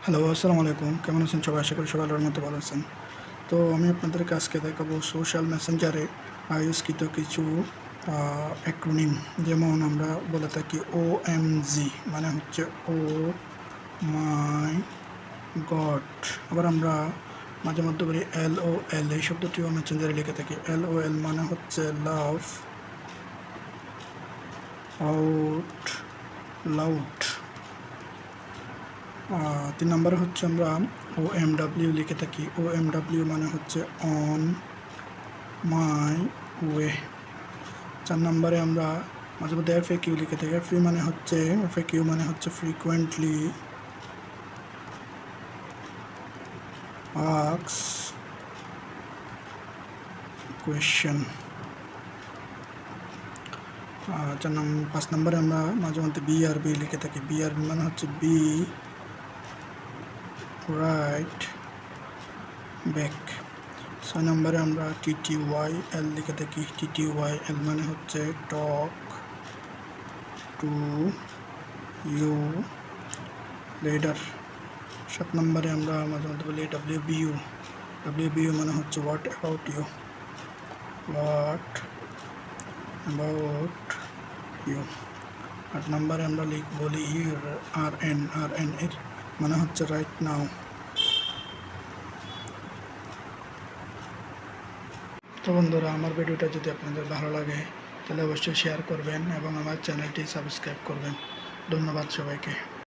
Hello, আসসালামু আলাইকুম। কেমন আছেন সবাই? আশা করি সবাই আল্লাহর মতো ভালো আছেন। তো আমি আপনাদেরকে আজকে দেখাবো সোশ্যাল মেসেঞ্জারে আবিষ্কৃত কিছু অ্যাক্রোনিম। যেমন আমরা বলে থাকি OMG মানে হচ্ছে ও মাই গড। আবার আমরা মাঝে মধ্যে বলি LOL, এই শব্দটিও মেসেঞ্জারে লিখে থাকি। LOL মানে হচ্ছে লাভ আউট লাউড। ৩ নম্বরে হচ্ছে আমরা OMW লিখে থাকি। OMW মানে হচ্ছে অন মাই ওয়ে। ৪ নম্বরে আমরা মাঝে মধ্যে FAQ লিখে থাকি। FAQ মানে হচ্ছে ফ্রিকোয়েন্টলি আস্কড কোয়েশ্চেন। ৫ নম্বরে আমরা মাঝে মধ্যে BRB লিখে থাকি। BRB মানে হচ্ছে বি রাইট ব্যাক। ৬ নম্বরে আমরা TTYL লিখে থাকি। TTYL মানে হচ্ছে টক টু ইউ লেটার। ৭ নম্বরে আমরা মাঝে মধ্যে বলি WBU মানে হচ্ছে হোয়াট অ্যাবাউট ইউ। ৮ নম্বরে আমরা বলি RN এর মানে হচ্ছে রাইট নাও। তো বন্ধুরা, আমার ভিডিওটা যদি আপনাদের ভালো লাগে তাহলে অবশ্যই শেয়ার করবেন এবং আমার চ্যানেলটি সাবস্ক্রাইব করবেন। ধন্যবাদ সবাইকে।